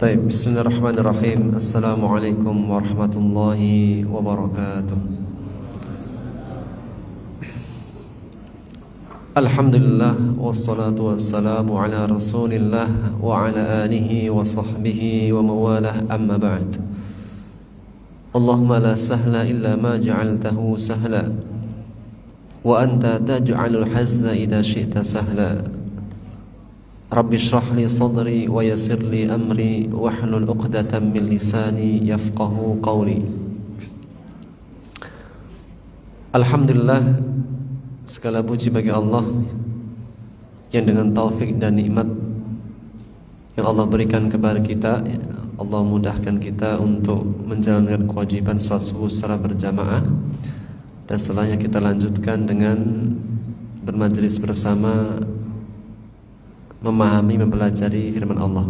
Baik, bismillahirrahmanirrahim. Assalamualaikum warahmatullahi wabarakatuh. Alhamdulillah, wassalatu wassalamu ala rasulillah wa ala alihi wa sahbihi wa mawalah, amma ba'd. Allahumma la sahla illa ma ja'altahu sahla wa anta taj'alul hazna idha syi'ta sahla. Rabbi shrah li sadri wa yassir li amri wahlul 'uqdatam min lisani yafqahu qawli. Alhamdulillah, segala puji bagi Allah yang dengan taufik dan nikmat yang Allah berikan kepada kita, Allah mudahkan kita untuk menjalankan kewajiban salat subuh secara berjamaah, dan setelahnya kita lanjutkan dengan bermajelis bersama, memahami, mempelajari firman Allah.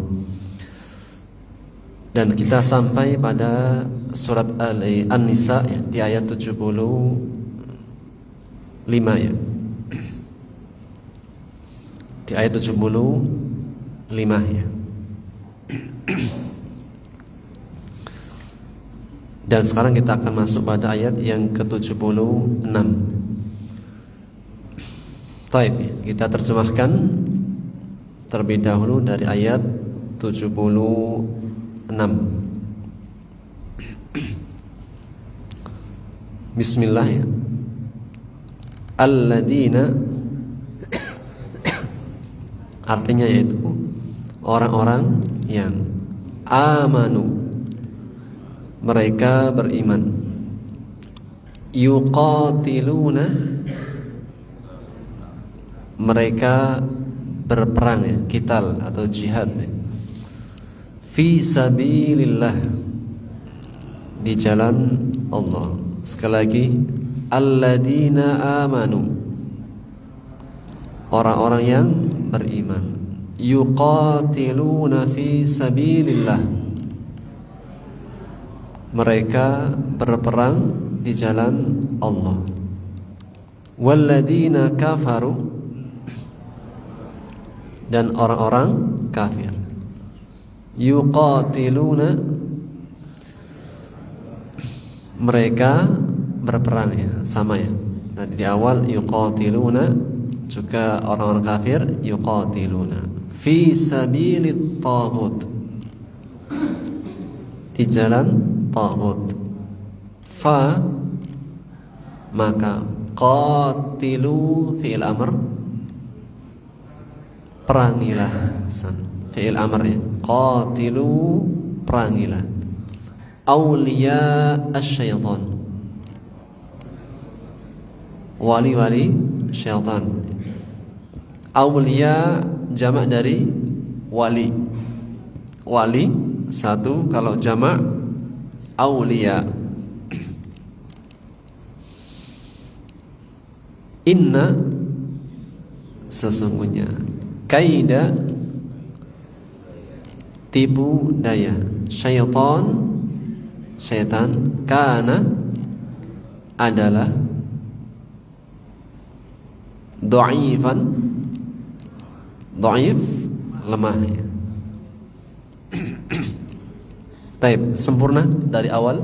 Dan kita sampai pada surat An-Nisa di ayat 75 ya. Di ayat 75 ya. Dan sekarang kita akan masuk pada ayat yang ke-76. Baik, kita terjemahkan terlebih dahulu dari ayat 76. Bismillah ya. Alladzina, artinya yaitu orang-orang yang amanu, mereka beriman, yuqatiluna, mereka berperang ya, qital atau jihad ya, fi sabilillah, di jalan Allah. Sekali lagi, alladzina amanu, orang-orang yang beriman, yuqatiluna fi sabilillah, mereka berperang di jalan Allah. Walladzina kafaru, dan orang-orang kafir, yuqatiluna, mereka berperang ya, sama ya. Tadi di awal yuqatiluna, juga orang-orang kafir yuqatiluna fi sabilit taghut, di jalan taghut. Fa, maka qatilu fi'il amr, perangilah, fi'il amr ya, qatilu, perangilah, awliya asyaitan, wali-wali syaitan. Aulia jamak dari wali. Wali satu, kalau jamak aulia. Inna sesungguhnya, kaida tipu daya, syaitan kana adalah dhaif, lemah ya. Taib, sempurna dari awal.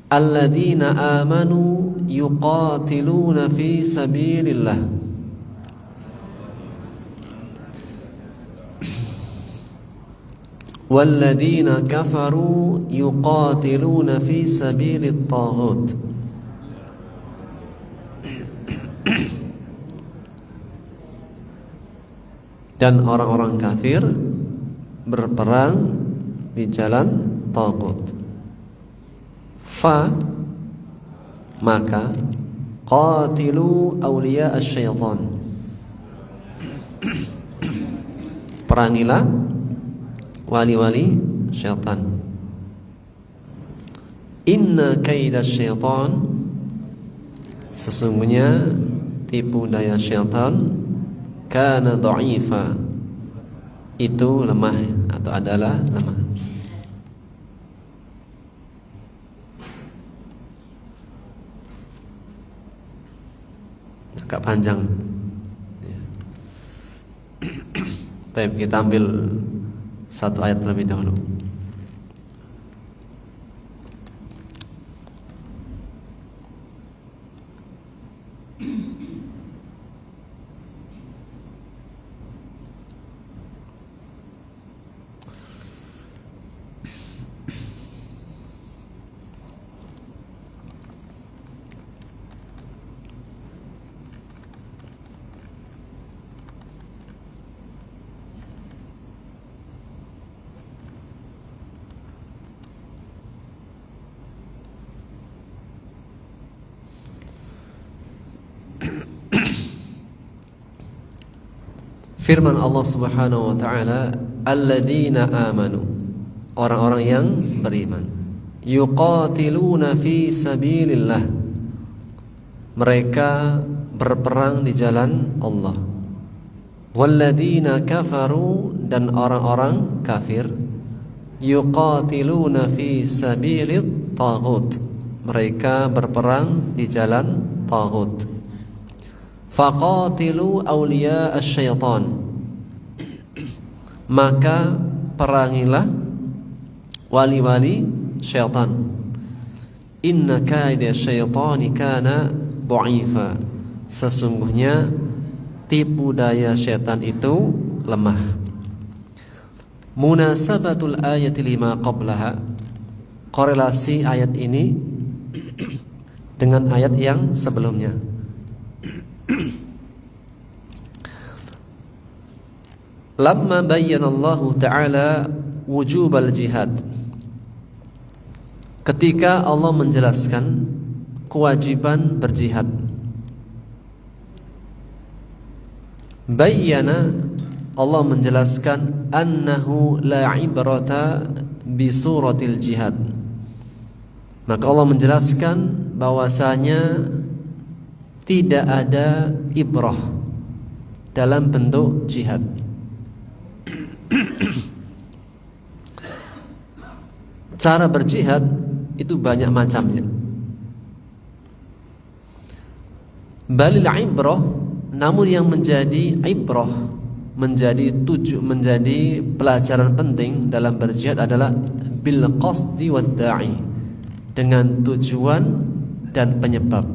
Alladzina amanu yuqatiluna fi sabilillah. Walladzina kafaru yuqatiluna fi sabilit taghut. Dan orang-orang kafir berperang di jalan taghut. Fa maka qatilu awliya asy-syaitan, perangilah wali-wali syaitan. Inna kaida syaitan, sesungguhnya tipu daya syaitan, kana dha'ifa, itu lemah atau adalah lemah. Agak panjang. Baik, kita ambil satu ayat terlebih dahulu. Firman Allah Subhanahu wa taala, alladzina amanu, orang-orang yang beriman, yuqatiluna fi sabilillah, mereka berperang di jalan Allah. Walladzina kafaru, dan orang-orang kafir, yuqatiluna fi sabilit taghut, mereka berperang di jalan taghut. Faqatilu awliya asy-syaitan, maka perangilah wali-wali syaitan. Inna kaida syaitani kana dha'ifa, sesungguhnya tipu daya syaitan itu lemah. Munasabatul ayati lima qablaha, korelasi ayat ini dengan ayat yang sebelumnya. Lamma bayyana Allah Ta'ala wujubal jihad, ketika Allah menjelaskan kewajiban berjihad. Bayyana, Allah menjelaskan, annahu la ibrata bi suratil jihad, maka Allah menjelaskan bahwasanya tidak ada ibrah dalam bentuk jihad. Cara berjihad itu banyak macamnya. Balil ibrah, namun yang menjadi ibrah, menjadi pelajaran penting dalam berjihad adalah bil qasdi wad da'i, dengan tujuan dan penyebab.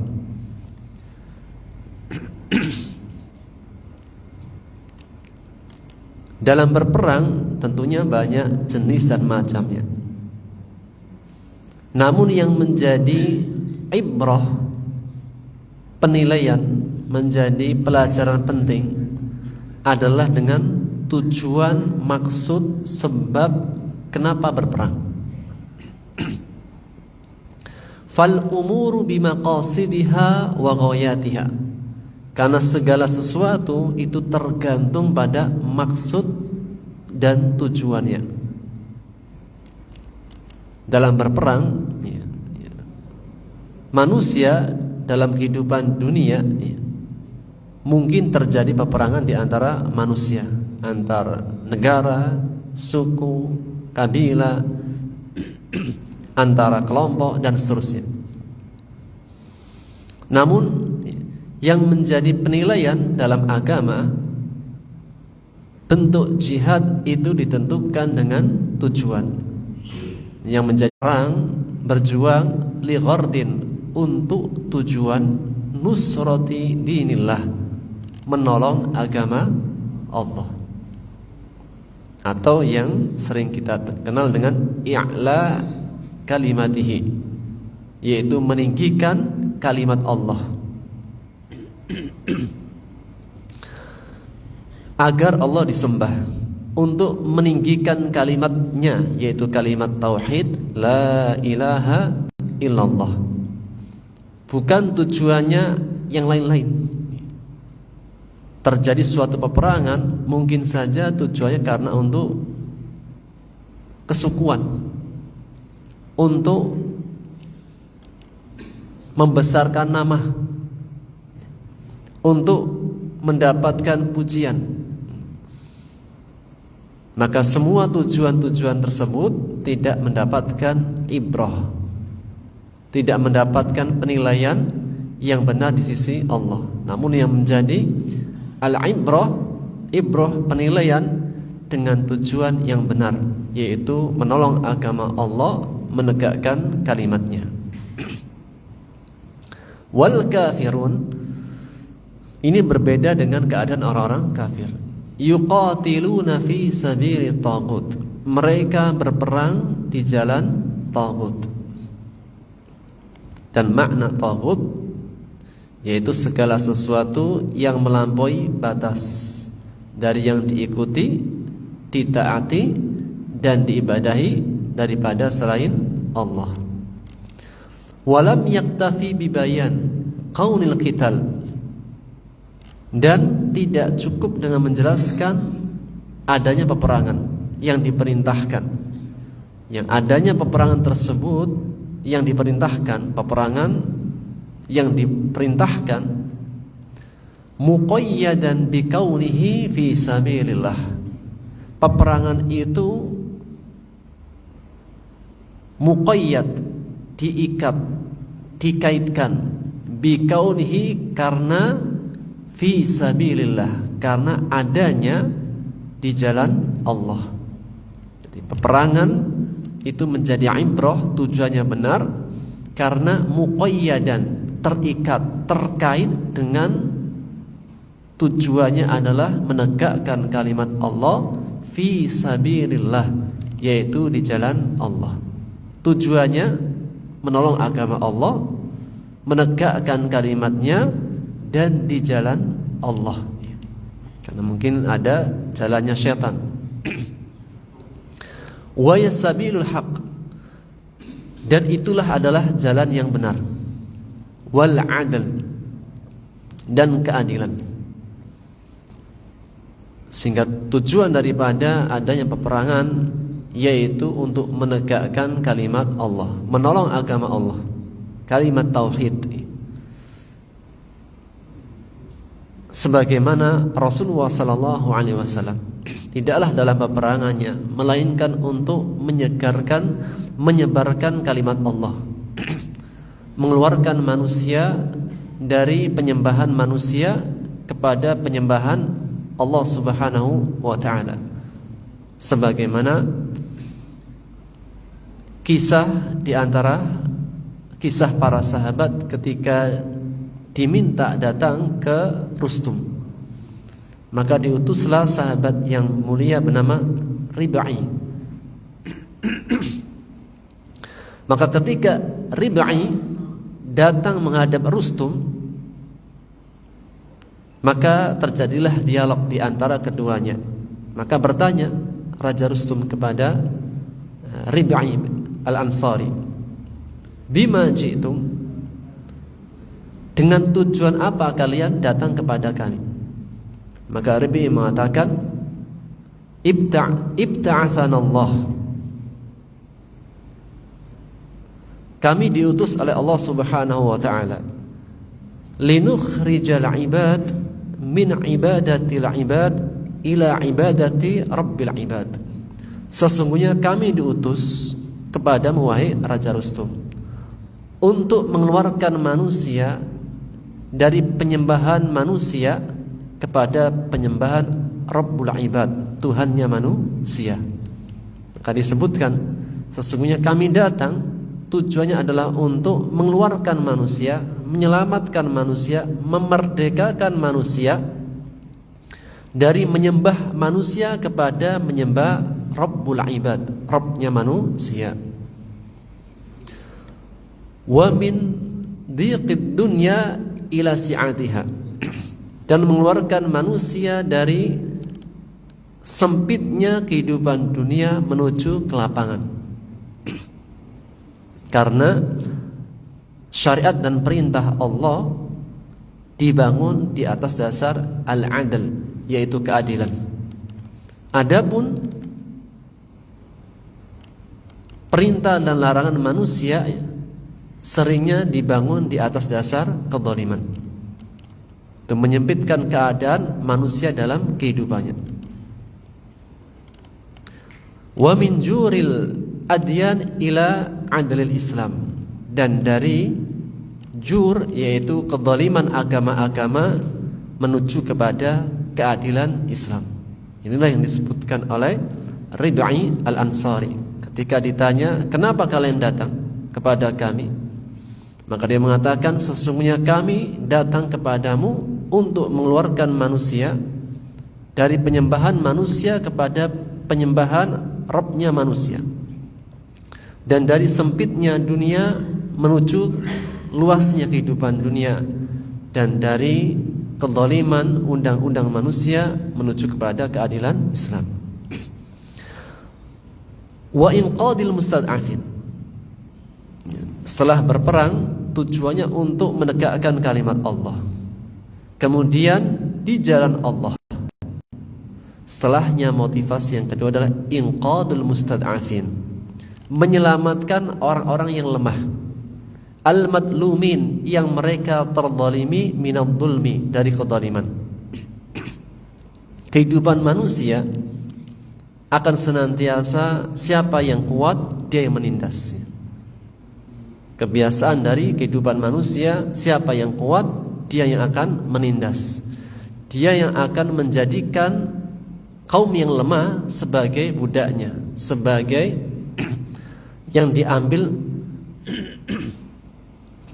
Dalam berperang tentunya banyak jenis dan macamnya. Namun yang menjadi ibrah, penilaian, menjadi pelajaran penting adalah dengan tujuan, maksud, sebab kenapa berperang. Fal umuru bimaqasidiha wa ghayatiha. Karena segala sesuatu itu tergantung pada maksud dan tujuannya. Dalam berperang, manusia dalam kehidupan dunia, mungkin terjadi peperangan di antara manusia, antar negara, suku, kabilah, antara kelompok dan seterusnya. Namun yang menjadi penilaian dalam agama, bentuk jihad itu ditentukan dengan tujuan. Yang menjadi perang, berjuang li ghardin, untuk tujuan nusrati dinillah, menolong agama Allah, atau yang sering kita kenal dengan i'la kalimatihi, yaitu meninggikan kalimat Allah agar Allah disembah, untuk meninggikan kalimatnya, yaitu kalimat tauhid la ilaha illallah. Bukan tujuannya yang lain-lain. Terjadi suatu peperangan, mungkin saja tujuannya karena untuk kesukuan, untuk membesarkan nama, untuk mendapatkan pujian. Maka semua tujuan-tujuan tersebut tidak mendapatkan ibrah, tidak mendapatkan penilaian yang benar di sisi Allah. Namun yang menjadi al-ibrah, ibrah penilaian dengan tujuan yang benar, yaitu menolong agama Allah, menegakkan kalimatnya. Wal kafirun, ini berbeda dengan keadaan orang-orang kafir. Yuqatiluna fi sabili taghut, mereka berperang di jalan taghut. Dan makna taghut yaitu segala sesuatu yang melampaui batas dari yang diikuti, ditaati dan diibadahi daripada selain Allah. Walam yaktafi bibayan qaunil qital, dan tidak cukup dengan menjelaskan adanya peperangan yang diperintahkan. Yang adanya peperangan tersebut yang diperintahkan, peperangan yang diperintahkan muqayyadan bikaunihi fi sabilillah. Peperangan itu muqayyad, diikat, dikaitkan, bikaunihi, karena fi sabilillah, karena adanya di jalan Allah. Jadi peperangan itu menjadi ibrah, tujuannya benar, karena muqayyadan, terikat, terkait dengan tujuannya adalah menegakkan kalimat Allah fi sabilillah, yaitu di jalan Allah. Tujuannya menolong agama Allah, menegakkan kalimatnya, dan di jalan Allah. Karena mungkin ada jalannya syaitan. Wa yasabilul haq, dan itulah adalah jalan yang benar. Wal adl, dan keadilan. Sehingga tujuan daripada adanya peperangan yaitu untuk menegakkan kalimat Allah, menolong agama Allah, kalimat tauhid. Sebagaimana Rasulullah sallallahu alaihi wasallam tidaklah dalam peperangannya melainkan untuk menyegarkan, menyebarkan kalimat Allah, mengeluarkan manusia dari penyembahan manusia kepada penyembahan Allah Subhanahu wa taala. Sebagaimana kisah di antara kisah para sahabat ketika diminta datang ke Rustum, maka diutuslah sahabat yang mulia bernama Rib'i. Maka ketika Rib'i datang menghadap Rustum, maka terjadilah dialog di antara keduanya. Maka bertanya Raja Rustum kepada Rib'i al-Ansari, bima ji'tum, dengan tujuan apa kalian datang kepada kami? Maka Rabi mengatakan, ibta'athana Allah, kami diutus oleh Allah Subhanahu wa ta'ala, linukhrijal ibad min ibadatil ibad ila ibadati rabbil ibad. Sesungguhnya kami diutus kepadamu wahai Raja Rustum, untuk mengeluarkan manusia dari penyembahan manusia kepada penyembahan Rabbul Ibad, Tuhannya manusia. Maka disebutkan, sesungguhnya kami datang, tujuannya adalah untuk mengeluarkan manusia, menyelamatkan manusia, memerdekakan manusia dari menyembah manusia kepada menyembah Rabbul Ibad, Rabbnya manusia. Wa min dhiqid dunya ila si'atiha, dan mengeluarkan manusia dari sempitnya kehidupan dunia menuju kelapangan. Karena syariat dan perintah Allah dibangun di atas dasar al-adl, yaitu keadilan. Adapun perintah dan larangan manusia seringnya dibangun di atas dasar kezaliman, itu menyempitkan keadaan manusia dalam kehidupannya. Wa min juril adyan ila adlil Islam, dan dari jur yaitu kezaliman agama-agama menuju kepada keadilan Islam. Inilah yang disebutkan oleh Rib'i Al-Ansari ketika ditanya, kenapa kalian datang kepada kami? Maka dia mengatakan, sesungguhnya kami datang kepadamu untuk mengeluarkan manusia dari penyembahan manusia kepada penyembahan Rabbnya manusia, dan dari sempitnya dunia menuju luasnya kehidupan dunia, dan dari kezaliman undang-undang manusia menuju kepada keadilan Islam. Wa inqadil mustad'afin, setelah berperang tujuannya untuk menegakkan kalimat Allah, kemudian di jalan Allah. Setelahnya motivasi yang kedua adalah inqadul mustad'afin, menyelamatkan orang-orang yang lemah, al-madlumin, yang mereka terzalimi, minadh dhulmi, dari kezaliman. Kehidupan manusia akan senantiasa siapa yang kuat dia yang menindas. Kebiasaan dari kehidupan manusia, siapa yang kuat dia yang akan menindas. Dia yang akan menjadikan kaum yang lemah sebagai budaknya, sebagai yang diambil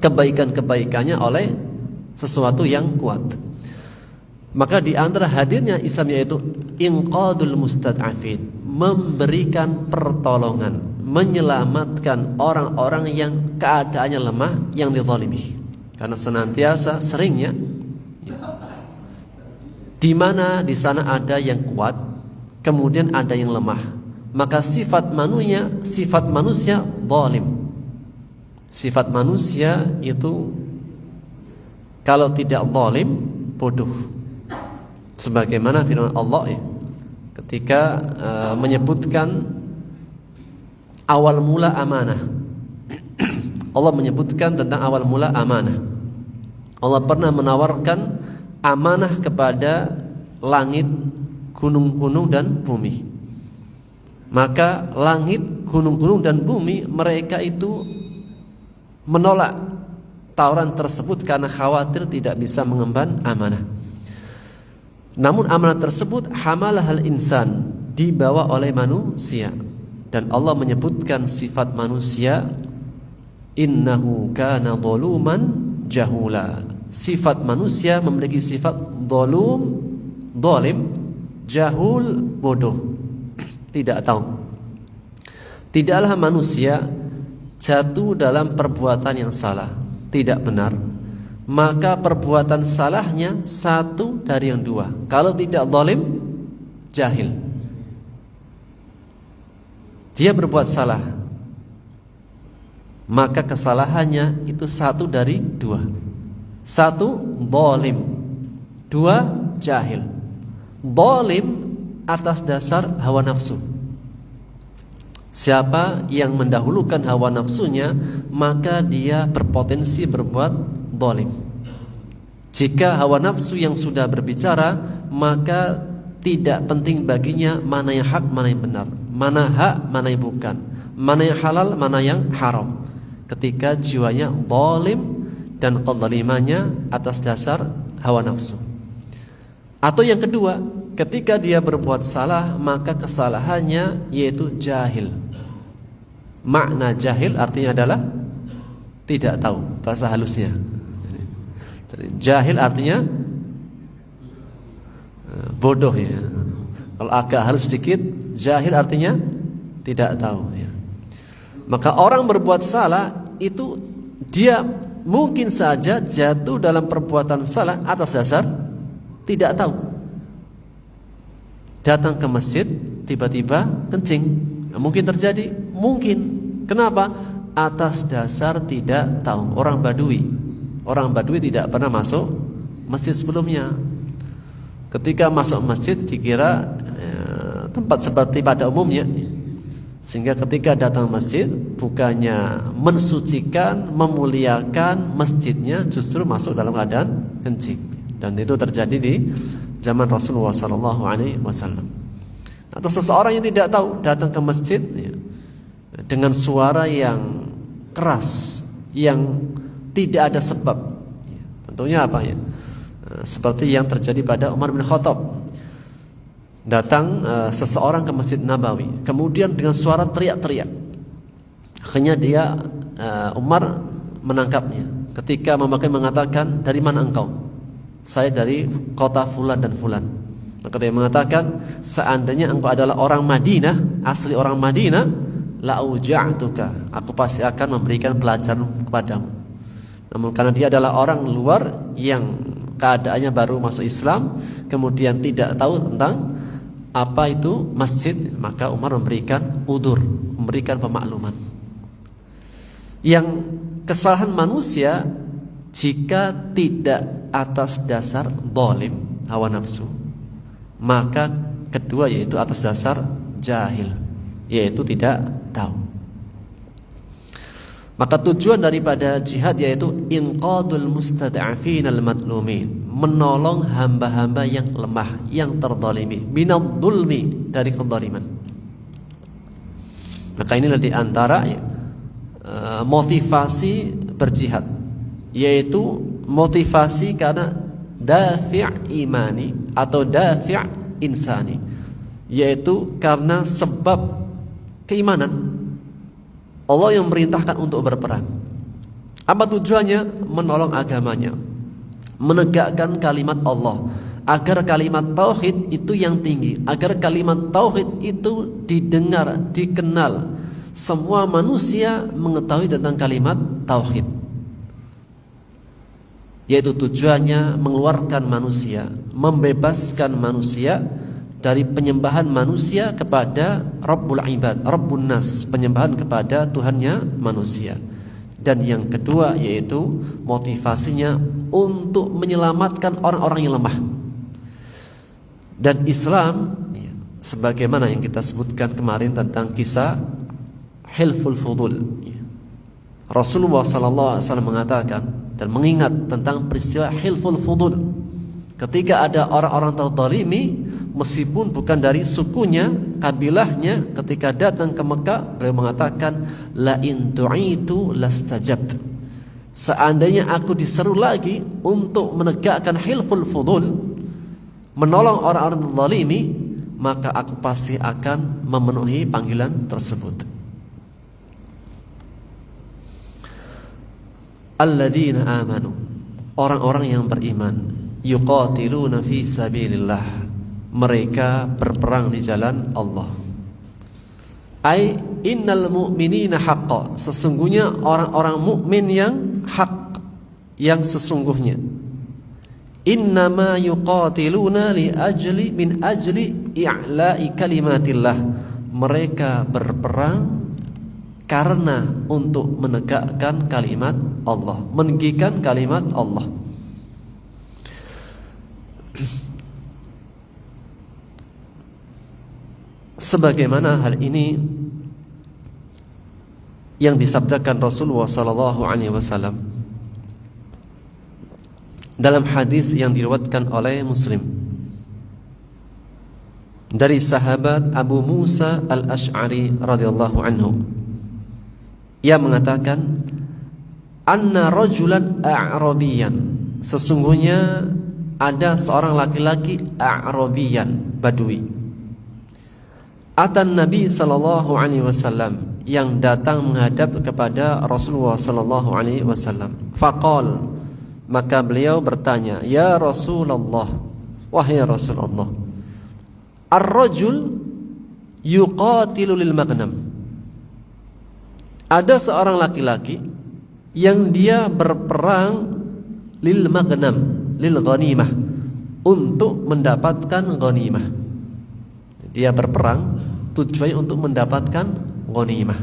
kebaikan-kebaikannya oleh sesuatu yang kuat. Maka di antara hadirnya Islam yaitu inqadul mustad'afin, memberikan pertolongan, menyelamatkan orang-orang yang keadaannya lemah, yang dizalimi. Karena senantiasa seringnya di mana di sana ada yang kuat, kemudian ada yang lemah, maka sifat manusia zalim. Sifat manusia itu kalau tidak zalim, bodoh. Sebagaimana firman Allah ketika menyebutkan awal mula amanah. Allah menyebutkan tentang awal mula amanah. Allah pernah menawarkan amanah kepada langit, gunung-gunung dan bumi. Maka langit, gunung-gunung dan bumi, mereka itu menolak tawaran tersebut karena khawatir tidak bisa mengemban amanah. Namun amanah tersebut hamalahal insan, dibawa oleh manusia. Dan Allah menyebutkan sifat manusia, innahu kana zaluman jahula. Sifat manusia memiliki sifat zalim, jahul, bodoh, tidak tahu. Tidaklah manusia jatuh dalam perbuatan yang salah, tidak benar, maka perbuatan salahnya satu dari yang dua. Kalau tidak zalim, jahil. Dia berbuat salah, maka kesalahannya itu satu dari dua. Satu, zalim. Dua, jahil. Zalim atas dasar hawa nafsu. Siapa yang mendahulukan hawa nafsunya, maka dia berpotensi berbuat zalim. Jika hawa nafsu yang sudah berbicara, maka tidak penting baginya mana yang hak, mana yang benar, mana hak, mana yang bukan, mana yang halal, mana yang haram. Ketika jiwanya zalim dan kezalimannya atas dasar hawa nafsu. Atau yang kedua, ketika dia berbuat salah, maka kesalahannya yaitu jahil. Makna jahil artinya adalah tidak tahu, bahasa halusnya. Jadi, jahil artinya bodoh ya. Kalau agak halus sedikit, jahil artinya tidak tahu ya. Maka orang berbuat salah itu dia mungkin saja jatuh dalam perbuatan salah atas dasar tidak tahu. Datang ke masjid tiba-tiba kencing, mungkin terjadi, mungkin. Kenapa? Atas dasar tidak tahu. Orang Badui tidak pernah masuk masjid sebelumnya. Ketika masuk masjid dikira tempat seperti pada umumnya, sehingga ketika datang masjid bukannya mensucikan, memuliakan masjidnya, justru masuk dalam keadaan kencing. Dan itu terjadi di zaman Rasulullah SAW. Atau seseorang yang tidak tahu datang ke masjid ya, dengan suara yang keras, yang tidak ada sebab. Ya, tentunya apa ya? Seperti yang terjadi pada Umar bin Khattab. Datang seseorang ke Masjid Nabawi, kemudian dengan suara teriak-teriak. Akhirnya Umar menangkapnya. Ketika mengatakan, dari mana engkau? Saya dari kota fulan dan fulan. Maka dia mengatakan, seandainya engkau adalah orang Madinah, asli orang Madinah, la'uja'tuka, aku pasti akan memberikan pelajaran kepadamu. Namun karena dia adalah orang luar yang keadaannya baru masuk Islam, kemudian tidak tahu tentang apa itu masjid, maka Umar memberikan udzur, memberikan pemakluman. Yang kesalahan manusia jika tidak atas dasar zalim, hawa nafsu, maka kedua yaitu atas dasar jahil, yaitu tidak tahu. Maka tujuan daripada jihad yaitu inqadul mustad'afin al-madlumin, menolong hamba-hamba yang lemah, yang terzalimi, minadh dzulmi, dari kezaliman. Maka inilah di antara motivasi berjihad, yaitu motivasi karena dafi' imani atau dafi' insani, yaitu karena sebab keimanan. Allah yang memerintahkan untuk berperang. Apa tujuannya? Menolong agamanya, menegakkan kalimat Allah, agar kalimat tauhid itu yang tinggi, agar kalimat tauhid itu didengar, dikenal. Semua manusia mengetahui tentang kalimat tauhid, yaitu tujuannya mengeluarkan manusia, membebaskan manusia dari penyembahan manusia kepada Rabbul Ibad, Rabbun Nas, penyembahan kepada Tuhannya manusia. Dan yang kedua yaitu motivasinya untuk menyelamatkan orang-orang yang lemah. Dan Islam, sebagaimana yang kita sebutkan kemarin tentang kisah Hilful Fudul, Rasulullah SAW mengatakan dan mengingat tentang peristiwa Hilful Fudul. Ketika ada orang-orang terzalimi, meskipun bukan dari sukunya, kabilahnya, ketika datang ke Mekah, beliau mengatakan, la in tu'itu lastajabt. Seandainya aku diseru lagi untuk menegakkan hilful fudul, menolong orang-orang terzalimi, maka aku pasti akan memenuhi panggilan tersebut. Alladzina amanu, orang-orang yang beriman, yuqatiluna fi sabilillah, mereka berperang di jalan Allah. Ai innal mu'minina haqqa, sesungguhnya orang-orang mukmin yang hak, yang sesungguhnya. Innama yuqatiluna min ajli i'la'i kalimatillah, mereka berperang karena untuk menegakkan kalimat Allah, meninggikan kalimat Allah. Sebagaimana hal ini yang disabdakan Rasulullah sallallahu alaihi wasallam dalam hadis yang diriwayatkan oleh Muslim dari sahabat Abu Musa al-Ash'ari radhiyallahu anhu, ia mengatakan, anna rajulan a'rabiyan, sesungguhnya ada seorang laki-laki a'rabiyan, badui, atan Nabi sallallahu alaihi wasallam, yang datang menghadap kepada Rasulullah sallallahu alaihi wasallam. Faqal, maka beliau bertanya, ya Rasulullah, wahai Rasulullah, ar-rajul yuqatilu lil maghnam, ada seorang laki-laki yang dia berperang lil maghnam, lil ghanimah, untuk mendapatkan ghanimah. Dia berperang tujuannya untuk mendapatkan ghanimah.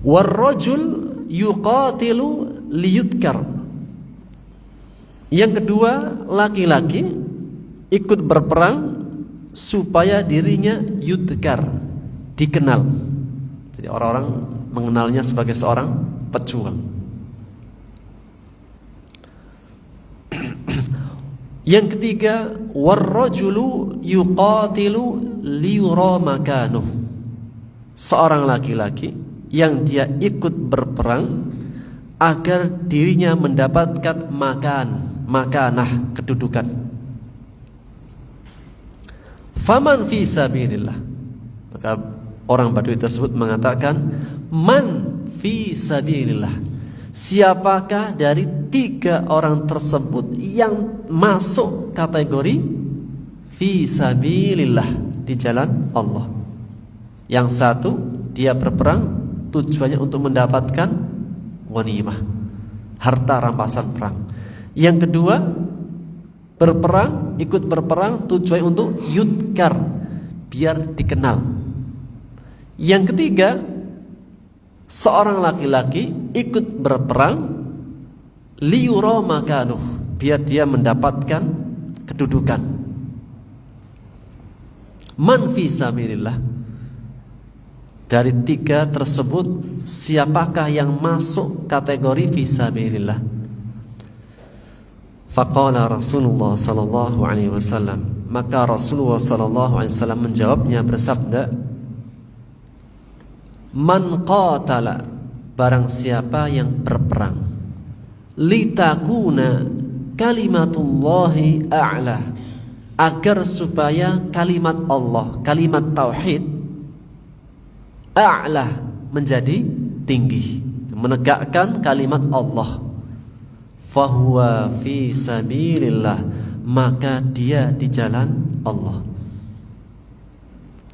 War-rajul yuqatilu liyudkar, yang kedua laki-laki ikut berperang supaya dirinya yudkar, dikenal. Jadi orang-orang mengenalnya sebagai seorang pejuang. Yang ketiga, warrajulu yuqatilu liyura makanuh, seorang laki-laki yang dia ikut berperang agar dirinya mendapatkan makanah, kedudukan. Faman fi sabilillah, maka orang Badui tersebut mengatakan, man fi sabilillah, siapakah dari tiga orang tersebut yang masuk kategori fi sabilillah, di jalan Allah? Yang satu, dia berperang tujuannya untuk mendapatkan ghanimah, harta rampasan perang. Yang kedua, berperang, ikut berperang tujuannya untuk yudkar, biar dikenal. Yang ketiga, seorang laki-laki ikut berperang liyura makanuh, biar dia mendapatkan kedudukan. Man fi sabilillah, dari tiga tersebut siapakah yang masuk kategori fi sabilillah? Faqala Rasulullah sallallahu alaihi wasallam, maka Rasulullah sallallahu alaihi wasallam menjawabnya bersabda, man qatala, barang siapa yang berperang, litakuna kalimatullahi a'la, agar supaya kalimat Allah, kalimat tauhid, a'la, menjadi tinggi, menegakkan kalimat Allah, fahuwa fi sabilillah, maka dia di jalan Allah.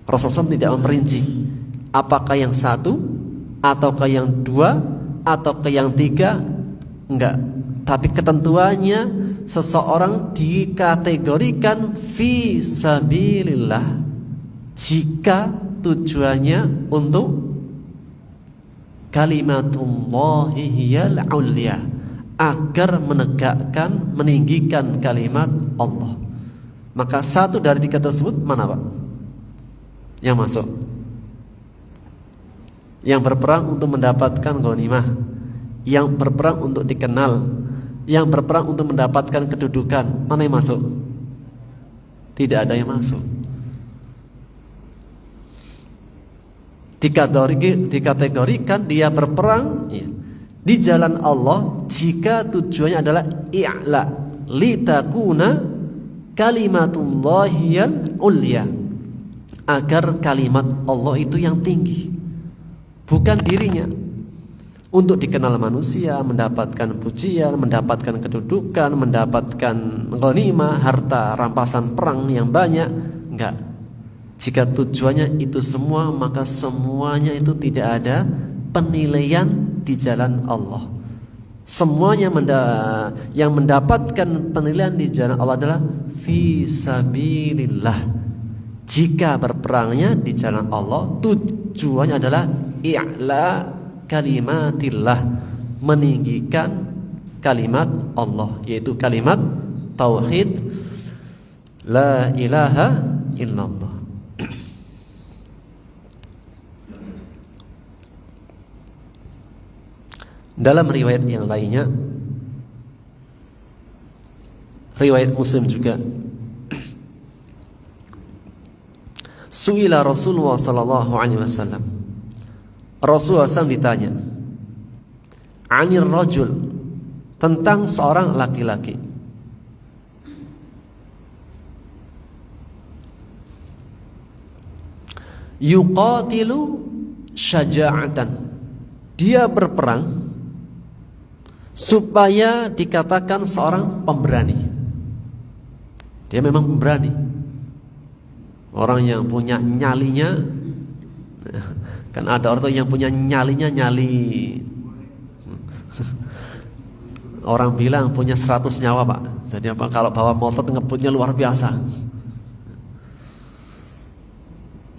Rasulullah tidak memperinci apakah yang satu, ataukah yang dua, ataukah yang tiga, enggak. Tapi ketentuannya seseorang dikategorikan fi sabilillah jika tujuannya untuk kalimatullahi hiyal ulya, agar menegakkan, meninggikan kalimat Allah. Maka satu dari tiga tersebut mana Pak yang masuk? Yang berperang untuk mendapatkan ghanimah, yang berperang untuk dikenal, yang berperang untuk mendapatkan kedudukan, mana yang masuk? Tidak ada yang masuk. Dikategorikan dia berperang di jalan Allah jika tujuannya adalah i'la, litakuna kalimatullahiyal ulya, agar kalimat Allah itu yang tinggi, bukan dirinya, untuk dikenal manusia, mendapatkan pujian, mendapatkan kedudukan, mendapatkan ghanimah, harta rampasan perang yang banyak. Enggak. Jika tujuannya itu semua, maka semuanya itu tidak ada penilaian di jalan Allah. Semuanya yang mendapatkan penilaian di jalan Allah adalah fi sabilillah. Jika berperangnya di jalan Allah, tujuannya adalah i'la kalimatillah, meninggikan kalimat Allah, yaitu kalimat tauhid la ilaha illallah. Dalam riwayat yang lainnya, riwayat Muslim juga, su'ila Rasulullah sallallahu alaihi wasallam, Rasulullah SAW ditanya, anir rajul, tentang seorang laki-laki, yuqatilu syaja'atan, dia berperang supaya dikatakan seorang pemberani. Dia memang pemberani, orang yang punya nyalinya. Kan ada orang yang punya nyalinya nyali orang bilang punya 100 nyawa, Pak. Jadi apa, kalau bawa motor ngebutnya luar biasa,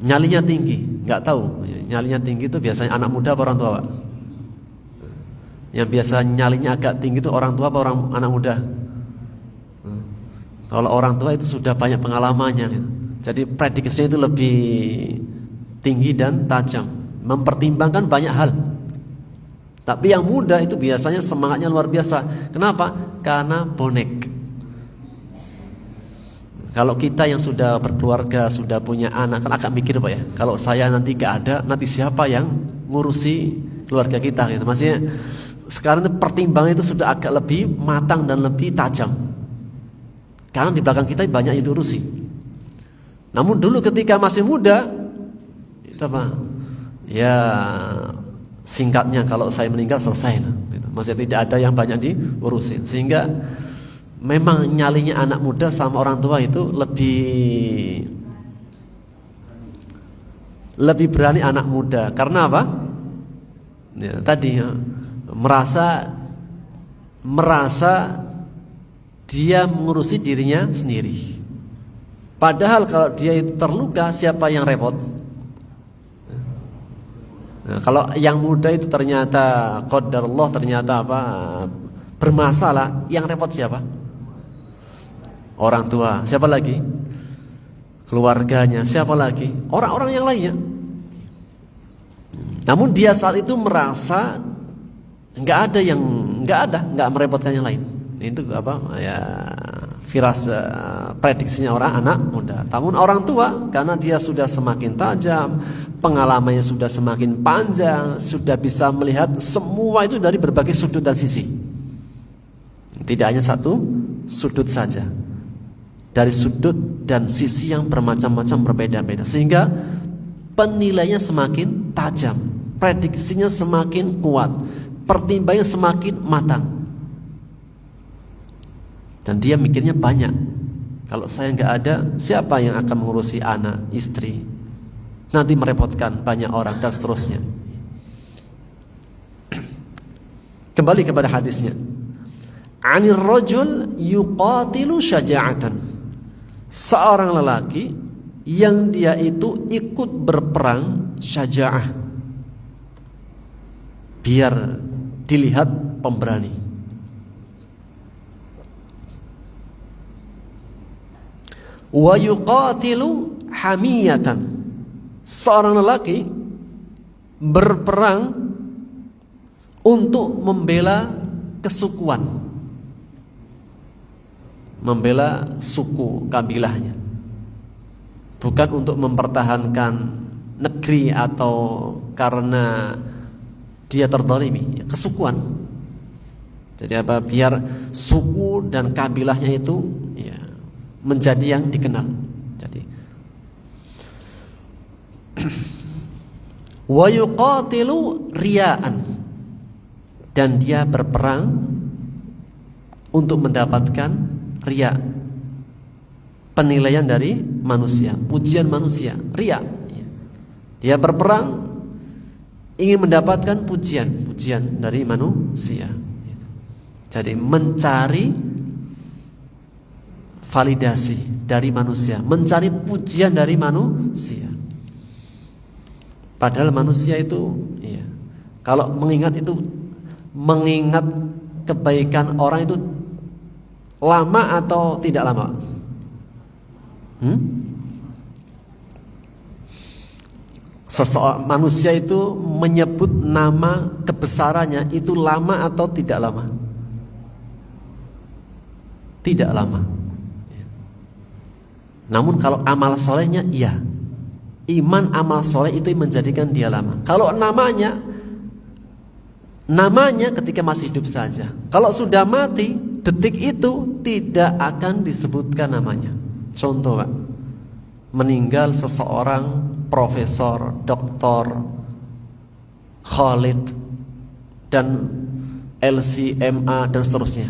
nyalinya tinggi. Nggak tahu nyalinya tinggi itu biasanya anak muda apa orang tua, Pak? Yang biasa nyalinya agak tinggi itu orang tua apa orang anak muda? Kalau orang tua itu sudah banyak pengalamannya, jadi prediksinya itu lebih tinggi dan tajam, mempertimbangkan banyak hal. Tapi yang muda itu biasanya semangatnya luar biasa. Kenapa? Karena bonek. Kalau kita yang sudah berkeluarga, sudah punya anak, kan agak mikir, Pak ya, kalau saya nanti gak ada, nanti siapa yang ngurusi keluarga kita gitu. Maksudnya sekarang itu pertimbangan itu sudah agak lebih matang dan lebih tajam, karena di belakang kita banyak yang diurusi. Namun dulu ketika masih muda, itu apa? Ya singkatnya, kalau saya meninggal selesai gitu. Masih tidak ada yang banyak diurusin. Sehingga memang nyalinya anak muda sama orang tua itu lebih berani anak muda. Karena apa? Ya, tadi ya, merasa dia mengurusi dirinya sendiri. Padahal kalau dia itu terluka, siapa yang repot? Nah, kalau yang muda itu ternyata qadarullah, ternyata apa, bermasalah, yang repot siapa? Orang tua. Siapa lagi? Keluarganya. Siapa lagi? Orang-orang yang lainnya. Namun dia saat itu merasa nggak merepotkan yang lain. Itu apa? Ya, prediksinya orang anak muda. Namun orang tua, karena dia sudah semakin tajam, pengalamannya sudah semakin panjang, sudah bisa melihat semua itu dari berbagai sudut dan sisi. Tidak hanya satu sudut saja, dari sudut dan sisi yang bermacam-macam, berbeda-beda, sehingga penilaiannya semakin tajam, prediksinya semakin kuat, pertimbangannya semakin matang. Dan dia mikirnya banyak. Kalau saya nggak ada, siapa yang akan mengurusi anak, istri? Nanti merepotkan banyak orang dan seterusnya. Kembali kepada hadisnya. Anir rajul yuqatilu syaja'atan. Seorang lelaki yang dia itu ikut berperang syaja'ah, biar dilihat pemberani. Wa yuqatilu hamiyatan. Seorang lelaki berperang untuk membela kesukuan, membela suku kabilahnya, bukan untuk mempertahankan negeri atau karena dia terzalimi, kesukuan. Jadi apa? Biar suku dan kabilahnya itu ya menjadi yang dikenal. Jadi wa yuqatilu riya'an, dan dia berperang untuk mendapatkan riya, penilaian dari manusia, pujian manusia, riya. Dia berperang ingin mendapatkan pujian dari manusia. Jadi mencari validasi dari manusia, mencari pujian dari manusia. Padahal manusia itu, iya, kalau mengingat kebaikan orang itu lama atau tidak lama? Manusia itu menyebut nama kebesarannya itu lama atau tidak lama? Tidak lama. Namun kalau amal solehnya, iya, iman amal soleh itu menjadikan dia lama. Kalau namanya ketika masih hidup saja. Kalau sudah mati, detik itu tidak akan disebutkan namanya. Contoh, Pak, meninggal seseorang, profesor, doktor, Khalid, dan LCMA dan seterusnya.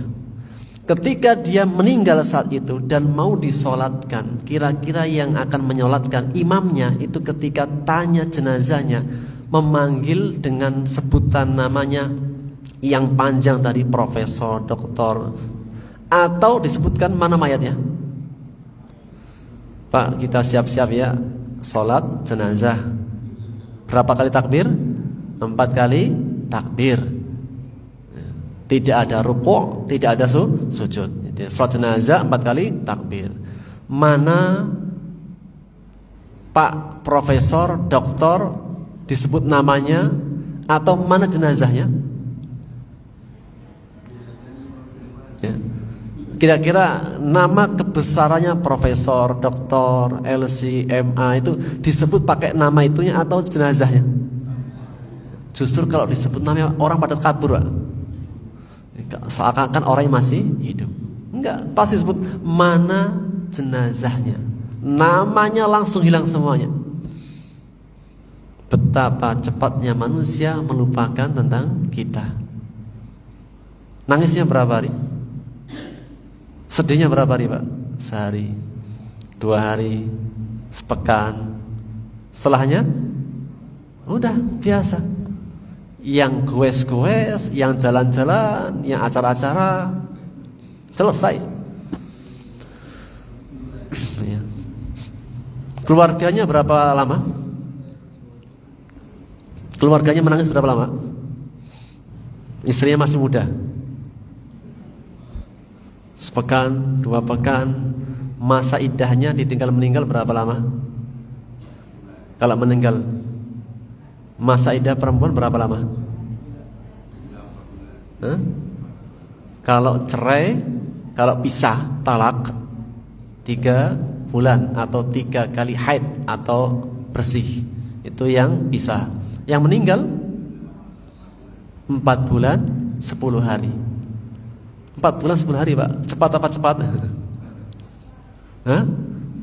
Ketika dia meninggal saat itu dan mau disolatkan, kira-kira yang akan menyolatkan imamnya itu ketika tanya jenazahnya memanggil dengan sebutan namanya yang panjang tadi, profesor, doktor, atau disebutkan mana mayatnya? Pak, kita siap-siap ya, solat jenazah. Berapa kali takbir? 4 kali takbir. Tidak ada rukuk, tidak ada sujud. Salat jenazah 4 kali takbir. Mana Pak profesor, doktor disebut namanya atau mana jenazahnya? Ya. Kira-kira nama kebesarannya profesor, doktor, LCMA itu disebut pakai nama itunya atau jenazahnya? Justru kalau disebut namanya orang pada kabur, Pak. Seakan-akan orang yang masih hidup. Enggak, pasti disebut mana jenazahnya. Namanya langsung hilang semuanya. Betapa cepatnya manusia melupakan tentang kita. Nangisnya berapa hari? Sedihnya berapa hari, Pak? Sehari, 2 hari, sepekan. Setelahnya udah biasa. Yang goes-goes, yang jalan-jalan, yang acara-acara, selesai. Ya. Keluarganya berapa lama? Keluarganya menangis berapa lama? Istrinya masih muda. Sepekan, 2 pekan. Masa iddahnya ditinggal meninggal berapa lama? Kalau meninggal, masa iddah perempuan berapa lama? Kalau cerai, kalau pisah, talak 3 bulan atau 3 kali haid atau bersih. Itu yang pisah. Yang meninggal 4 bulan 10 hari. 4 bulan 10 hari, Pak. Cepat apa cepat?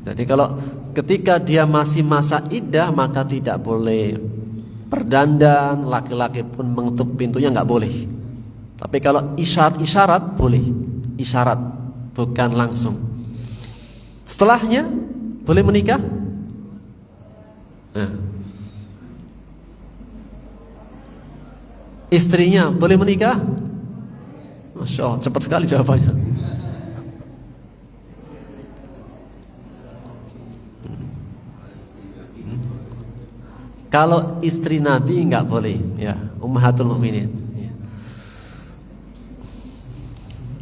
Jadi kalau ketika dia masih masa iddah, maka tidak boleh berdandan, laki-laki pun mengetuk pintunya nggak boleh. Tapi kalau isyarat boleh, isyarat bukan langsung. Setelahnya boleh menikah. Istrinya boleh menikah. Masya Allah, cepat sekali jawabannya. Kalau istri Nabi nggak boleh, ya, Ummahatul Mukminin. Ya.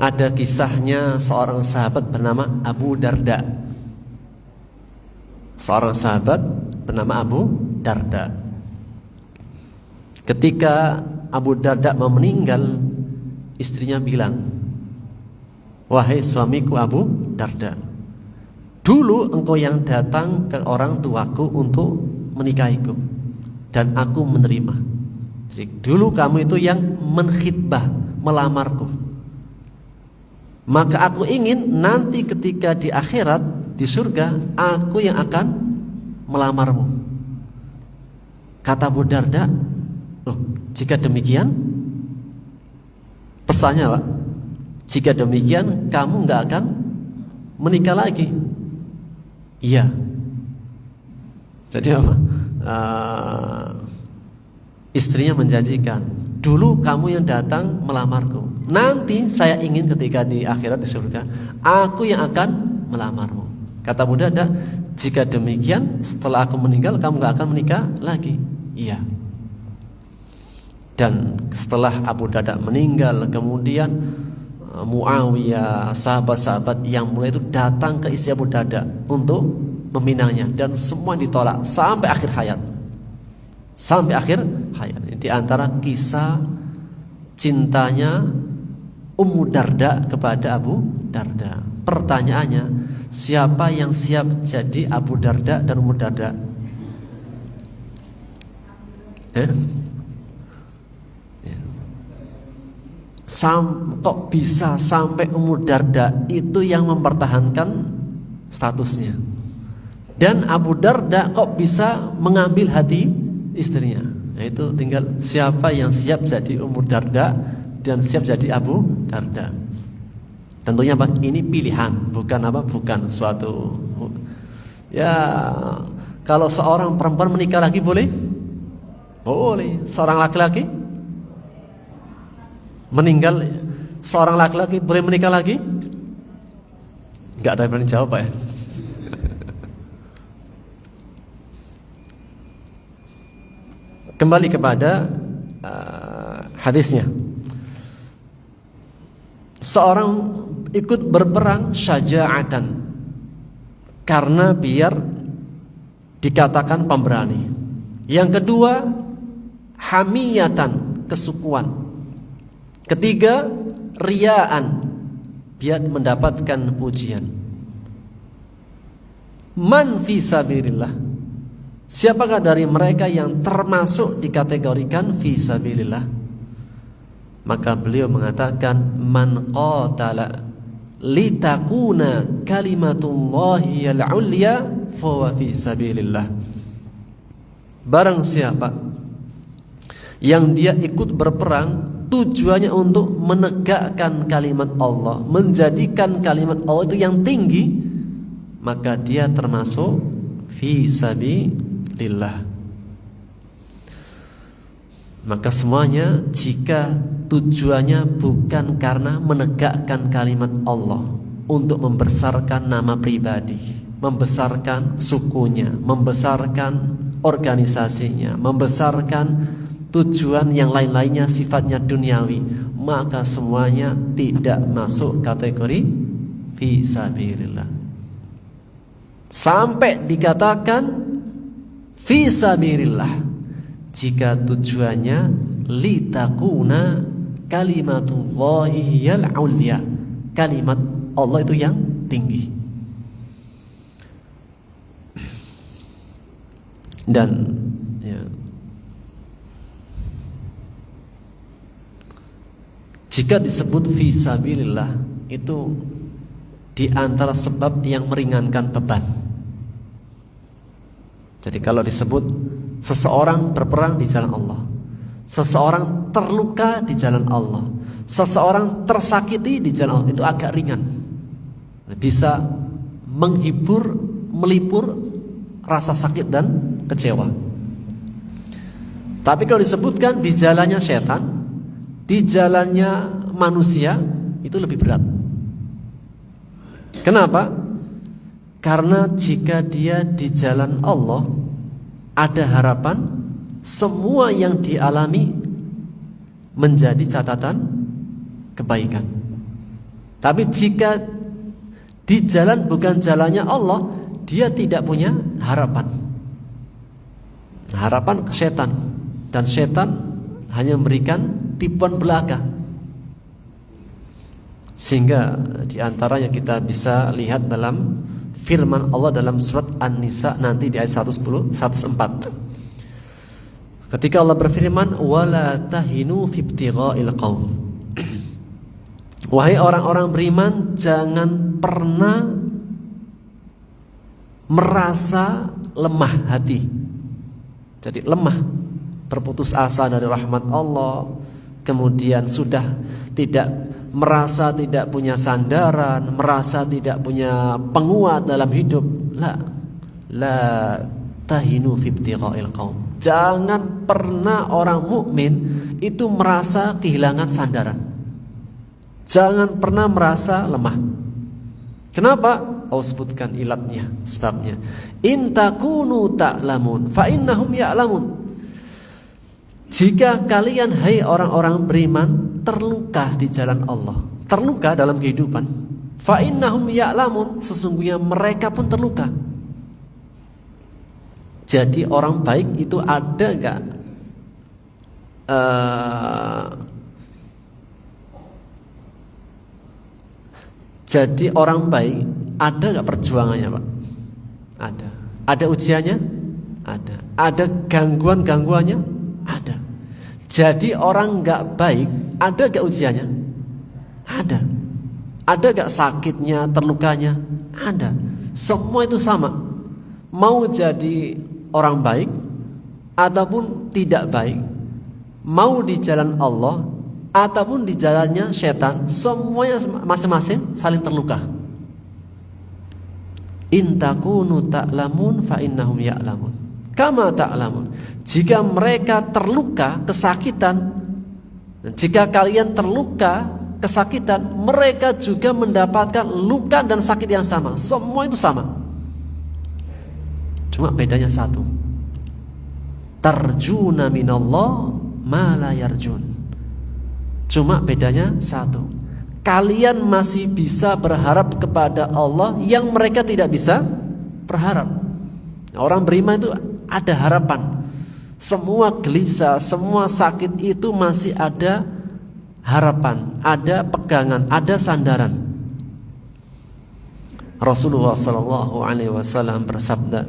Ada kisahnya seorang sahabat bernama Abu Darda. Seorang sahabat bernama Abu Darda. Ketika Abu Darda mau meninggal, istrinya bilang, "Wahai suamiku Abu Darda, dulu engkau yang datang ke orang tuaku untuk menikahiku, dan aku menerima. Jadi dulu kamu itu yang menkhitbah, melamarku. Maka aku ingin nanti ketika di akhirat, di surga, aku yang akan melamarmu." Kata Abu Darda, "Loh, jika demikian," pesannya, Pak, "jika demikian kamu nggak akan menikah lagi." Iya. Jadi apa? Istrinya menjanjikan, "Dulu kamu yang datang melamarku. Nanti saya ingin ketika di akhirat di surga, aku yang akan melamarmu." Kata Abu Darda, "Jika demikian, setelah aku meninggal kamu gak akan menikah lagi." Iya. Dan setelah Abu Darda meninggal, kemudian Muawiyah, sahabat-sahabat yang mulai itu datang ke istri Abu Darda untuk meminangnya, dan semua ditolak sampai akhir hayat. Sampai akhir hayat. Di antara kisah cintanya Ummu Darda kepada Abu Darda. Pertanyaannya, siapa yang siap jadi Abu Darda dan Ummu Darda? Kok bisa sampai Ummu Darda itu yang mempertahankan statusnya, dan Abu Darda kok bisa mengambil hati istrinya? Nah, itu tinggal siapa yang siap jadi Ummu Darda dan siap jadi Abu Darda. Tentunya Pak, ini pilihan, bukan suatu. Ya, kalau seorang perempuan menikah lagi boleh? Boleh. Seorang laki-laki meninggal, seorang laki-laki boleh menikah lagi? Enggak ada yang berani jawab Pak ya. Kembali kepada hadisnya. Seorang ikut berperang syaja'atan karena biar dikatakan pemberani. Yang kedua, hamiyatan, kesukuan. Ketiga, riyaan, biar mendapatkan pujian. Man fi sabilillah, siapakah dari mereka yang termasuk dikategorikan fi sabilillah? Maka beliau mengatakan, man qatala litakuna kalimatullahi al-ulya fahuwa fi sabilillah. Barang siapa yang dia ikut berperang tujuannya untuk menegakkan kalimat Allah, menjadikan kalimat Allah itu yang tinggi, maka dia termasuk fi sabilillah. Maka semuanya jika tujuannya bukan karena menegakkan kalimat Allah, untuk membesarkan nama pribadi, membesarkan sukunya, membesarkan organisasinya, membesarkan tujuan yang lain-lainnya sifatnya duniawi, maka semuanya tidak masuk kategori fi sabilillah. Sampai dikatakan fi sabilillah jika tujuannya litakuna kalimatullahi yal ulya, kalimat Allah itu yang tinggi. Dan ya, jika disebut fi sabilillah itu di antara sebab yang meringankan beban. Jadi kalau disebut seseorang berperang di jalan Allah, seseorang terluka di jalan Allah, seseorang tersakiti di jalan Allah, itu agak ringan, bisa menghibur, melipur rasa sakit dan kecewa. Tapi kalau disebutkan di jalannya setan, di jalannya manusia, itu lebih berat. Kenapa? Karena jika dia di jalan Allah, ada harapan semua yang dialami menjadi catatan kebaikan. Tapi jika di jalan bukan jalannya Allah, dia tidak punya harapan. Harapan ke setan, dan setan hanya memberikan tipuan belaka. Sehingga diantaranya kita bisa lihat dalam firman Allah dalam surat An-Nisa nanti di ayat 104. Ketika Allah berfirman, wala tahinu fi ibtigha'il qaum. Wahai orang-orang beriman, jangan pernah merasa lemah hati. Jadi lemah, berputus asa dari rahmat Allah, kemudian sudah tidak merasa tidak punya sandaran, merasa tidak punya penguat dalam hidup. La tahinu fi ibtigha'il qaum. Jangan pernah orang mukmin itu merasa kehilangan sandaran. Jangan pernah merasa lemah. Kenapa? Allah sebutkan ilatnya, sebabnya. In takunu ta'lamun fa innahum ya'lamun. Jika kalian, hai orang-orang beriman, terluka di jalan Allah, terluka dalam kehidupan, fa innahum ya'lamun, sesungguhnya mereka pun terluka. Jadi orang baik itu ada gak jadi orang baik ada gak perjuangannya, Pak? Ada. Ada ujiannya? Ada. Ada gangguan-gangguannya? Ada. Jadi orang gak baik ada gak ujiannya? Ada. Ada gak sakitnya, terlukanya? Ada. Semua itu sama. Mau jadi orang baik ataupun tidak baik, mau di jalan Allah ataupun di jalannya setan, semuanya masing-masing saling terluka. In takunu ta'lamun fa innahum ya'lamun kama ta'lamun. Jika mereka terluka, kesakitan, jika kalian terluka, kesakitan, mereka juga mendapatkan luka dan sakit yang sama. Semua itu sama. Cuma bedanya satu. Tarjuna minallah ma la yarjun. Cuma bedanya satu. Kalian masih bisa berharap kepada Allah yang mereka tidak bisa berharap. Orang beriman itu ada harapan. Semua gelisah, semua sakit itu masih ada harapan, ada pegangan, ada sandaran. Rasulullah sallallahu alaihi wasallam bersabda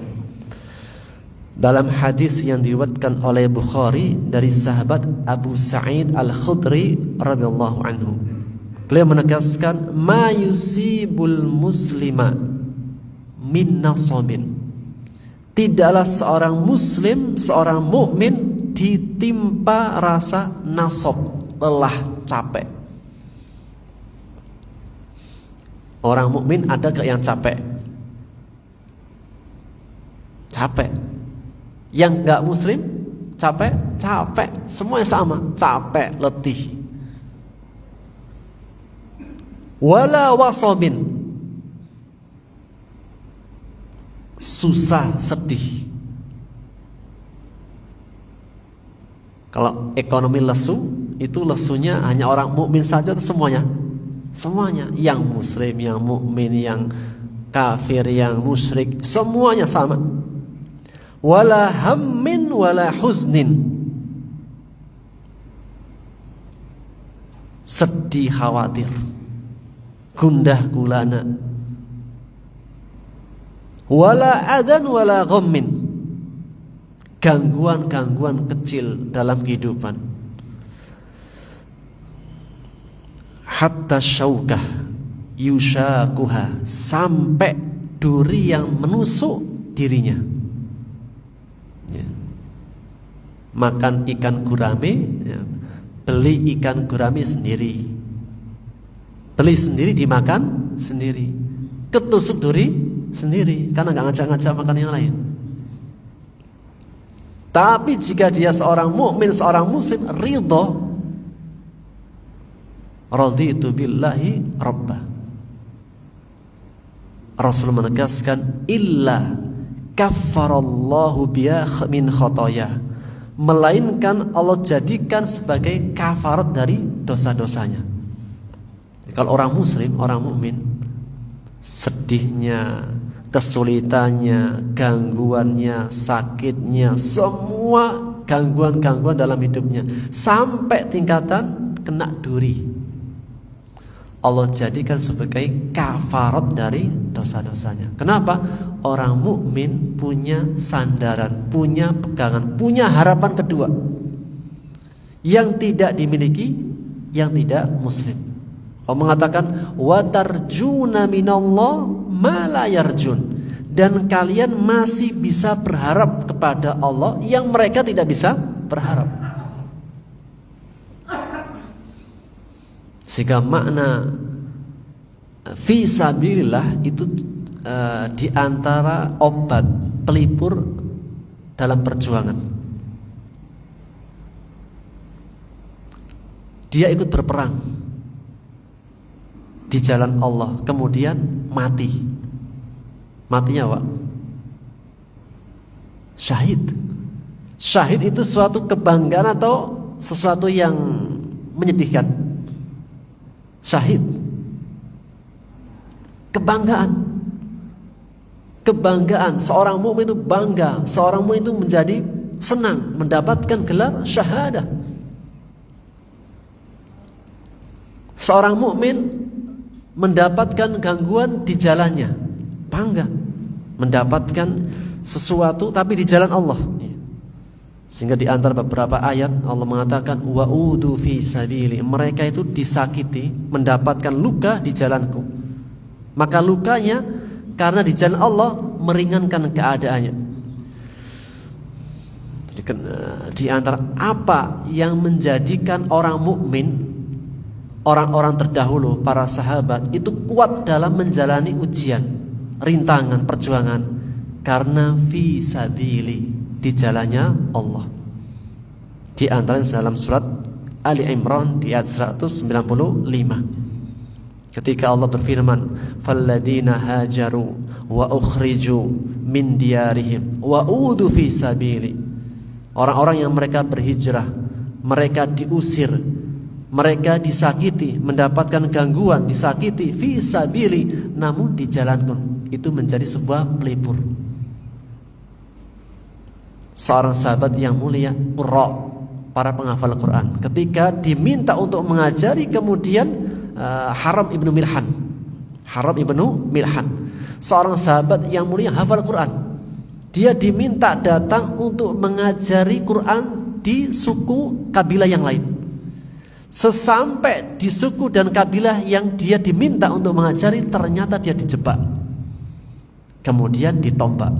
dalam hadis yang diriwayatkan oleh Bukhari dari sahabat Abu Sa'id Al-Khudri radhiyallahu anhu. Beliau menegaskan, ma yusibul muslima min nasabin. Tidaklah seorang muslim, seorang mukmin ditimpa rasa nasab, lelah, capek. Orang mukmin ada gak yang capek? Capek. Yang gak muslim capek? Capek. Semuanya sama, capek, letih. Wala wasabin, susah, sedih. Kalau ekonomi lesu, itu lesunya hanya orang mukmin saja atau semuanya? Semuanya, yang muslim, yang mukmin, yang kafir, yang musyrik, semuanya sama. Wala hammin wala huznin, sedih, khawatir, gundah gulana. Wala adan wala ghammin, gangguan-gangguan kecil dalam kehidupan. Hatta syaukah yushakuha, sampai duri yang menusuk dirinya. Ya. Makan ikan gurame, ya. Beli ikan gurame sendiri, beli sendiri, dimakan sendiri, ketusuk duri sendiri, karena gak ngajak-ngajak makan yang lain. Tapi jika dia seorang mukmin, seorang muslim, ridho, raditu billahi rabba. Rasul menegaskan, illa kaffarallahu biya min khotoya, melainkan Allah jadikan sebagai kafarat dari dosa-dosanya. Kalau orang muslim, orang mukmin, sedihnya, kesulitannya, gangguannya, sakitnya, semua gangguan-gangguan dalam hidupnya, sampai tingkatan kena duri, Allah jadikan sebagai kafarat dari dosa-dosanya. Kenapa? Orang mukmin punya sandaran, punya pegangan, punya harapan kedua yang tidak dimiliki yang tidak muslim. Allah mengatakan, wa tarjuna minallah ma la yarjun, dan kalian masih bisa berharap kepada Allah yang mereka tidak bisa berharap. Sehingga makna fi sabilillah itu di antara obat pelipur dalam perjuangan. Dia ikut berperang di jalan Allah, kemudian mati. Matinya Pak, syahid. Syahid itu suatu kebanggaan atau sesuatu yang menyedihkan? Syahid, kebanggaan. Kebanggaan, seorang mukmin itu bangga, seorang mukmin itu menjadi senang mendapatkan gelar syahadah. Seorang mukmin mendapatkan gangguan di jalannya, bangga mendapatkan sesuatu tapi di jalan Allah. Sehingga di antara beberapa ayat Allah mengatakan wa'udu fi sabili, mereka itu disakiti, mendapatkan luka di jalanku. Maka lukanya karena di jalan Allah meringankan keadaannya. Jadi di antara apa yang menjadikan orang mukmin, orang-orang terdahulu, para sahabat itu kuat dalam menjalani ujian, rintangan, perjuangan, karena fi sabili, di jalannya Allah. Di antaranya dalam surat Ali Imran di ayat 195. Ketika Allah berfirman, "Falladina hajaru wa ukhriju min diyarihim wa udu fi sabili." Orang-orang yang mereka berhijrah, mereka diusir, mereka disakiti, mendapatkan gangguan, disakiti fi sabili, namun di jalanku, itu menjadi sebuah pelipur. Seorang sahabat yang mulia, Qurra, para penghafal Quran, ketika diminta untuk mengajari kemudian Haram ibnu Milhan, seorang sahabat yang mulia hafal Quran, dia diminta datang untuk mengajari Quran di suku kabilah yang lain. Sesampai di suku dan kabilah yang dia diminta untuk mengajari, ternyata dia dijebak, kemudian ditombak.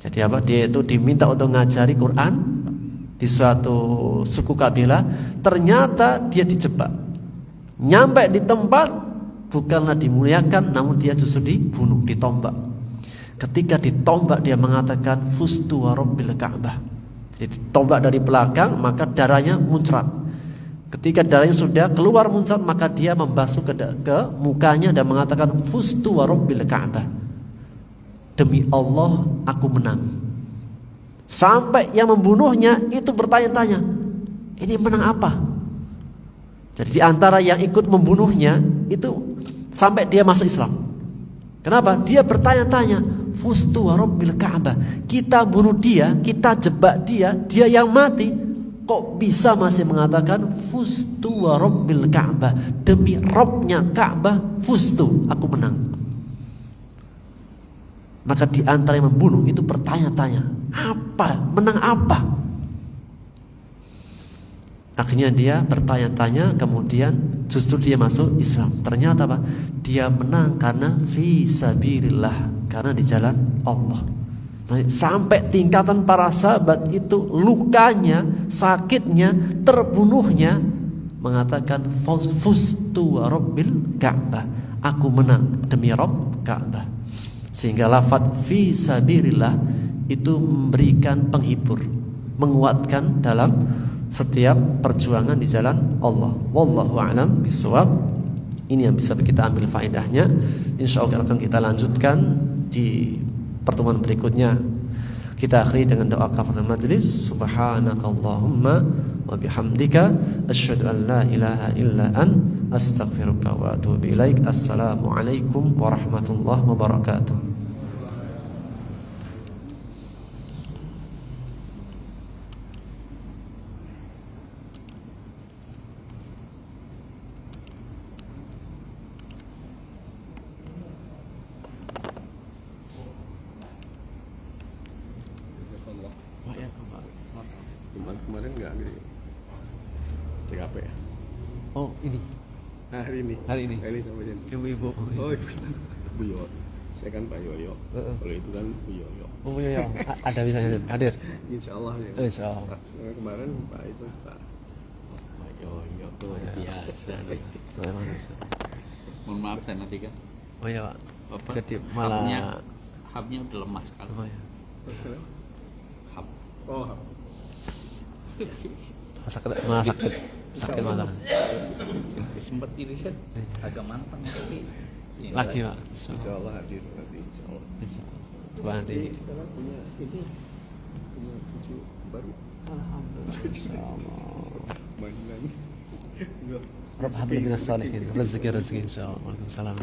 Jadi apa? Dia itu diminta untuk mengajari Quran di suatu suku kabilah, ternyata dia dijebak. Nyampe di tempat, bukanlah dimuliakan, namun dia justru dibunuh, ditombak. Ketika ditombak, dia mengatakan fustu wa rabbil Ka'bah. Jadi ditombak dari belakang, maka darahnya muncrat. Ketika darahnya sudah keluar muncrat, maka dia membasuh ke mukanya dan mengatakan fustu wa rabbil Ka'bah, demi Allah aku menang. Sampai yang membunuhnya itu bertanya-tanya, ini menang apa? Jadi di antara yang ikut membunuhnya itu sampai dia masuk Islam. Kenapa? Dia bertanya-tanya, fustu wa rabbil Ka'bah, kita bunuh dia, kita jebak dia, dia yang mati, kok bisa masih mengatakan fustu wa rabbil Ka'bah, demi Rabbnya Ka'bah, fustu, aku menang. Maka di antara yang membunuh itu bertanya-tanya, apa? Menang apa? Akhirnya dia bertanya-tanya, kemudian justru dia masuk Islam. Ternyata apa? Dia menang karena fi sabilillah, karena di jalan Allah. Sampai tingkatan para sahabat itu lukanya, sakitnya, terbunuhnya mengatakan fustu wa rabbil Ka'bah, aku menang demi Rabb Ka'bah. Sehingga lafaz fi sabilillah itu memberikan penghibur, menguatkan dalam setiap perjuangan di jalan Allah. Wallahu a'lam bishawab. Ini yang bisa kita ambil faedahnya. Insyaallah akan kita lanjutkan di pertemuan berikutnya. Kita akhiri dengan doa kafaratul majlis. Subhanakallahumma wa bihamdika asyhadu an la ilaha illa an astaghfiruka wa atubu ilaik. Assalamualaikum warahmatullahi wabarakatuh. Kemarin nggak gini CKP ya? Oh ini hari ini sama Jen. ibu-ibu. Oh ibu Yo, saya kan Pak Yoyo. Kalau itu kan Bu Yoyo. Oh iya, ada misalnya hadir. Insya Allah ya. Insya Allah. Kemarin Pak itu Pak Yoyo tuh biasa deh. Mohon maaf saya nanti kan. Oh iya Pak. Bapak Jadi malah hubnya udah lemah sekali. oh iya. Hub. Oh sakit mata. Sempat diriset agak mantap tapi Lagi Pak. Insya Allah hadir nanti Insya Allah. Coba nanti Sekarang punya ini punya cucu baru. Alhamdulillah. Insyaallah. Mainan. Enggak. Rabb hab lana salihin. Rezeki rezeki insyaallah. Waalaikumsalam.